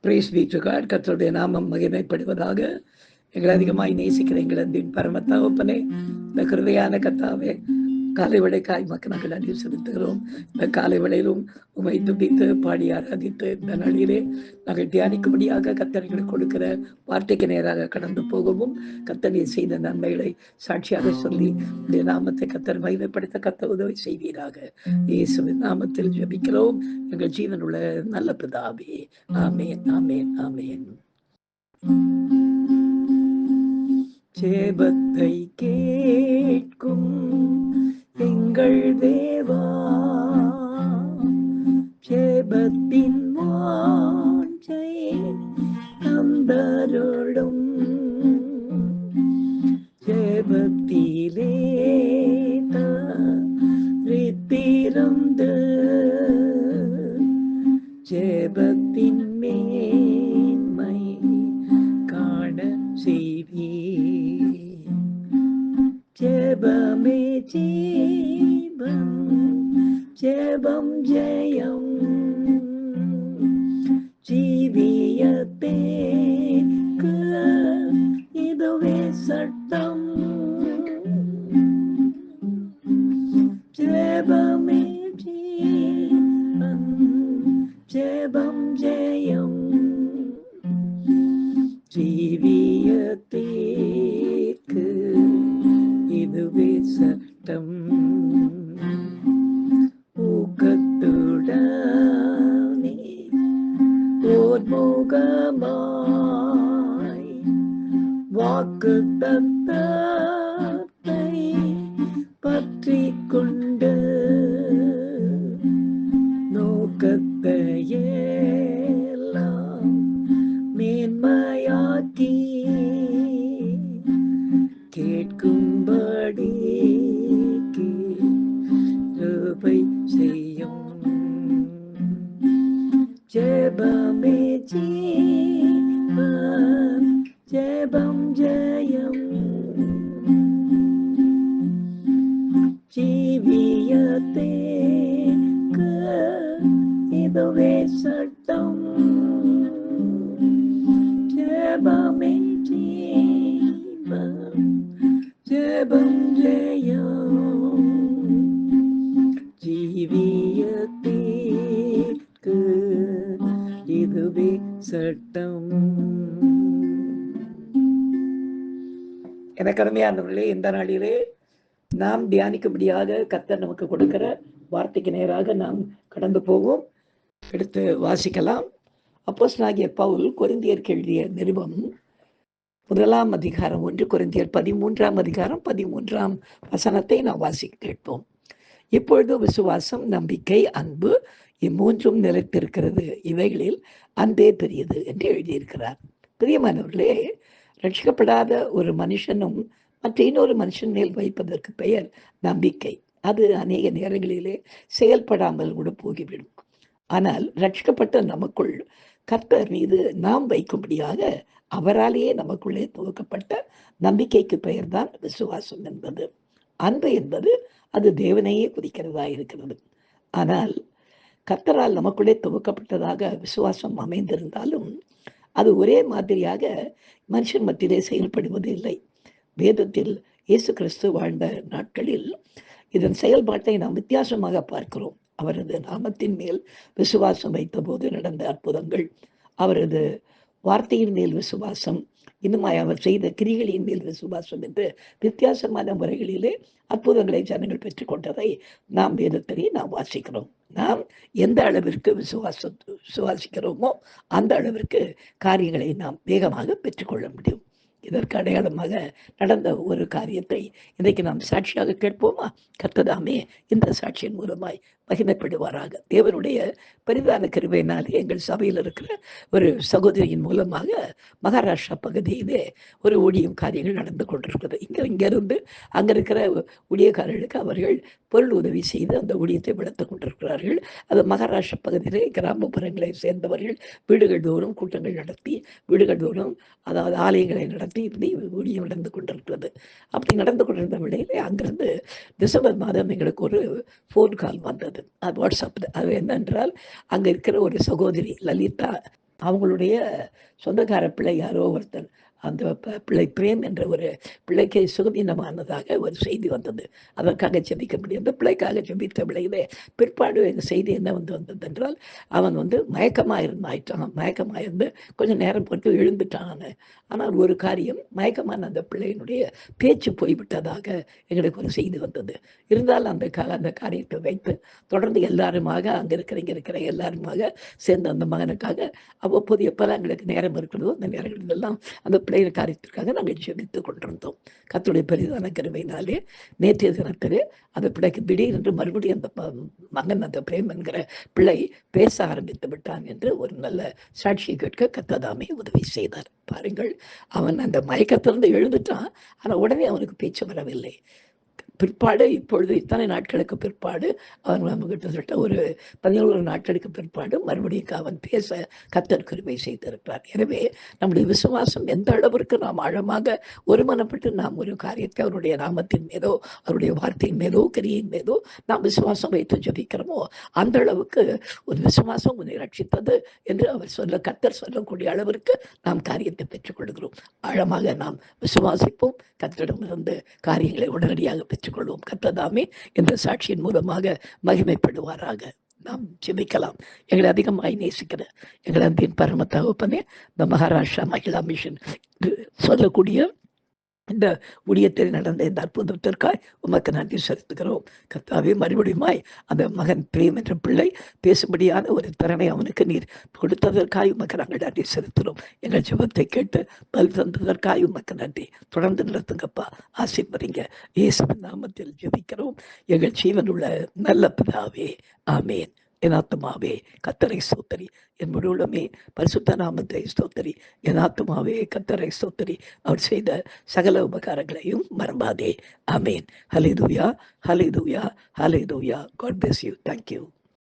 Price B to God. கர்த்தருடைய நாமம் மகிமைப்படுவதாக. எங்களை அதிகமாய் நேசிக்கிற எங்கள் அன்பின் பரம தகப்பனே, இந்த கிருபையான கர்த்தாவே, காலை வேளைக்காய் மக்கள் நாங்கள் நன்றி செலுத்துகிறோம். இந்த காலை வேளையிலும் உம்மை துதித்து பாடி ஆராதித்து இந்த நாளிலே நாங்கள் தியானிக்கும்படியாக கர்த்தர்களுக்கு கொடுக்கிற வார்த்தைக்கு நேராக கடந்து போகவும், கர்த்தனை செய்த நன்மைகளை சாட்சியாக சொல்லி இந்த நாமத்தை கர்த்தர் மகிமைப்படுத்த கர்த்தர் உதவி செய்வீராக. இயேசுவின் நாமத்தில் ஜெபிக்கிறோம் எங்கள் ஜீவனுள்ள நல்ல பிதாவே. ஆமேன், ஆமேன், ஆமேன். ஜெபத்தை கேட்கும் எங்கள் தேவா, ஜெபத்தின் வாஞ்சை தந்தருளும், ஜெபத்திலே தரித்திருந்து ஜெபத்தின் மேன்மை காண செய்வீ. ஜெபமே ஜீவன், ஜெபம் ஜெயம், ஜீவியத்தேக்கு இதுவே சட்டம். ஜெபமே ஜீவன், ஜெபம் ஜெயம், ஜீவியத்தேக்கு இதுவே சட்டம். ஊக்கத்துடனே ஓர்முகமாய் வாக்கு தத்தத்தை பற்றி கொண்டு நோக்கத்தையெல்லாம் மேன்மையாக்கி கேட்கும்படி கிருபை செய்யும். ஜெபமே ஜீவன், ஜெபம் ஜெயம், ஜீவியத்தேக்கு இதுவே சட்டம். ஜெபமே ஜீவன், ஜெபம் ஜெயம், ஜீவியத்தேக்கு இதுவே சட்டம். எனக்கு அருமையானவர்களே, இந்த நாளிலே நாம் தியானிக்கும்படியாக கர்த்தர் நமக்கு கொடுக்கிற வார்த்தைக்கு நேராக நாம் கடந்து போவோம். எடுத்து வாசிக்கலாம். அப்போஸ்தலனாகிய பவுல் கொரிந்தியருக்கு எழுதிய நிருபம் 1 அதிகாரம் 1 கொரிந்தியர் 13 அதிகாரம் 13 வசனத்தை நாம் வாசிக்க கேட்போம். இப்பொழுது விசுவாசம், நம்பிக்கை, அன்பு இம்மூன்றும் நிலைத்திருக்கிறது, இவைகளில் அன்பே பெரியது என்று எழுதியிருக்கிறார். பிரியமானவர்களே, ரட்சிக்கப்படாத ஒரு மனுஷனும் மற்ற இன்னொரு மனுஷன் மேல் வைப்பதற்கு பெயர் நம்பிக்கை. அது அநேக நேரங்களிலே செயல்படாமல் கூட போகிவிடும். ஆனால் ரட்சிக்கப்பட்ட நமக்குள் கர்த்தர் மீது நாம் வைக்கும்படியாக அவராலேயே நமக்குள்ளே துவக்கப்பட்ட நம்பிக்கைக்கு பெயர்தான் விசுவாசம் என்பது. அன்பு என்பது அது தேவனையே குறிக்கிறதா இருக்கிறது. ஆனால் கர்த்தரால் நமக்குள்ளே துவக்கப்பட்டதாக விசுவாசம் அமைந்திருந்தாலும் அது ஒரே மாதிரியாக மனுஷன் மத்தியிலே செயல்படுவது இல்லை. வேதத்தில் இயேசு கிறிஸ்து வாழ்ந்த நாட்களில் இதன் செயல்பாட்டை நாம் வித்தியாசமாக பார்க்கிறோம். அவரது நாமத்தின் மேல் விசுவாசம் வைத்த போது நடந்த அற்புதங்கள், அவரது வார்த்தையின் மேல் விசுவாசம், இன்னுமாய் அவர் செய்த கிரிகளின் மேல் விசுவாசம் என்று வித்தியாசமான முறைகளிலே அற்புதங்களை ஜனங்கள் பெற்றுக்கொண்டதை நாம் வேதத்திலே நாம் வாசிக்கிறோம். நாம் எந்த அளவிற்கு விசுவாசிக்கிறோமோ அந்த அளவிற்கு காரியங்களை நாம் வேகமாக பெற்றுக்கொள்ள முடியும். இதற்கு அடையாளமாக நடந்த ஒரு காரியத்தை இன்றைக்கு நாம் சாட்சியாக கேட்போமா? கர்த்ததாமே இந்த சாட்சியின் மூலமாய் மகிமைப்படுவாராக. தேவனுடைய பெரிதான கிருபையினாலே எங்கள் சபையில் இருக்கிற ஒரு சகோதரியின் மூலமாக மகாராஷ்டிரா பகுதியிலே ஒரு ஊழியம் காரியங்கள் நடந்து கொண்டிருக்கிறது. இங்கிருந்து அங்கே இருக்கிற ஊழியக்காரர்களுக்கு அவர்கள் பொருள் உதவி செய்து அந்த ஊழியத்தை வளர்த்து கொண்டிருக்கிறார்கள். அது மகாராஷ்டிரா பகுதியிலே கிராமப்புறங்களை சேர்ந்தவர்கள் வீடுகள் தோறும் கூட்டங்கள் நடத்தி, வீடுகள் தோறும் அதாவது ஆலயங்களை நடத்தி ஊழியம் நடந்து கொண்டிருக்கிறது. அப்படி நடந்து கொண்டிருந்த வேளையிலே அங்கிருந்து டிசம்பர் மாதம் எங்களுக்கு ஒரு ஃபோன் கால் வந்தது. அது வாட்ஸ்அப்பில். அது என்னென்றால் அங்கே இருக்கிற ஒரு சகோதரி லலிதா அவங்களுடைய சொந்தக்கார பிள்ளை யாரோ ஒருத்தர் அந்த பிள்ளை பிரேம் என்ற ஒரு பிள்ளைக்கு சுகவீனமானதாக ஒரு செய்தி வந்தது. அதற்காக ஜெபிக்க முடியும். அந்த பிள்ளைக்காக ஜெபித்த பிள்ளையிலே பிற்பாடு எங்கள் செய்தி என்ன வந்தது என்றால், அவன் மயக்கமாக ஆயிட்டான். மயக்கமாக இருந்து கொஞ்சம் நேரம் போட்டு எழுந்துட்டான். ஆனால் ஒரு காரியம், மயக்கமான அந்த பிள்ளையினுடைய பேச்சு போய்விட்டதாக எங்களுக்கு ஒரு செய்தி வந்தது. இருந்தாலும் அந்த காரியத்தை வைத்து தொடர்ந்து எல்லாருமாக அங்கே இருக்கிற எல்லாருமாக சேர்ந்து அந்த மகனுக்காக அவ்வப்போது எப்போல்லாம் எங்களுக்கு நேரம் இருக்கிறதோ அந்த நேரங்களெல்லாம் அந்த பிள்ளைகள் காரியத்திற்காக நாங்கள் ஜெபித்து கொண்டிருந்தோம். கர்த்தருடைய பெரிதான கிருபையினாலே நேற்றைய தினத்திலே அந்த பிள்ளைக்கு திடீரென்று மறுபடியும் அந்த மகன் அந்த பிரேம் என்கிற பிள்ளை பேச ஆரம்பித்து விட்டான் என்று ஒரு நல்ல சாட்சியை கேட்க கர்த்தர் உதவி செய்தார். பாருங்கள், அவன் அந்த மயக்கத்திலிருந்து எழுந்துட்டான். ஆனால் உடனே அவனுக்கு பேச்சு வரவில்லை. பிற்பாடு இப்பொழுது இத்தனை நாட்களுக்கு பிற்பாடு அவன் கிட்டத்தட்ட ஒரு 17 நாட்களுக்கு பிற்பாடு மறுபடியும் அவன் பேச கர்த்தர் கிருபை செய்திருக்கிறார். எனவே நம்முடைய விசுவாசம் எந்த அளவிற்கு நாம் ஆழமாக ஒருமனப்பட்டு நாம் ஒரு காரியத்தை அவருடைய நாமத்தின் மீதோ அவருடைய வார்த்தையின் மீதோ கிரியின் மீதோ நாம் விசுவாசம் வைத்து ஜபிக்கிறோமோ அந்த அளவுக்கு ஒரு விசுவாசம் உன்னை ரட்சித்தது என்று அவர் கர்த்தர் சொல்லக்கூடிய அளவிற்கு நாம் காரியத்தை பெற்றுக்கொள்கிறோம். ஆழமாக நாம் விசுவாசிப்போம், கர்த்தரிடமிருந்து காரியங்களை உடனடியாக பெற்றுக்கொள்வோம். கர்த்தர் என்ற சாட்சியின் மூலமாக மகிமைப்படுவாராக. நாம் ஜெபிக்கலாம். எங்களை அதிகமாய் நேசிக்கிற எங்கள் அன்பின் பரம தகப்பனே, இந்த மகாராஷ்டிரா மகிழா மிஷன் சொல்லக்கூடிய இந்த ஊழியத்தில் நடந்த இந்த அற்புதத்திற்காய் உமக்கு நன்றி செலுத்துகிறோம். கர்த்தாவே, மறுபடியுமாய் அந்த மகன் பிரேம் என்ற பிள்ளை பேசும்படியான ஒரு திறனை அவனுக்கு நீர் கொடுத்ததற்காய் உமக்கு நாங்கள் நன்றி செலுத்துகிறோம். எங்கள் ஜெபத்தை கேட்டு பல் தந்ததற்காய் உமக்கு நன்றி. தொடர்ந்து நடத்துங்கப்பா, ஆசீர்வதிங்க. இயேசுவின் நாமத்தில் ஜெபிக்கிறோம் எங்கள் ஜீவனுள்ள நல்ல பிதாவே, ஆமேன். என் ஆத்துமாவே கர்த்தரை ஸ்தோத்திரி, என் முழுவதுமே பரிசுத்த நாமத்தை ஸ்தோத்திரி. என் ஆத்துமாவே கர்த்தரை ஸ்தோத்திரி, அவர் செய்த சகல உபகாரங்களையும் மறவாதே. ஆமேன். ஹல்லேலூயா, ஹல்லேலூயா, ஹல்லேலூயா. God bless you. Thank you.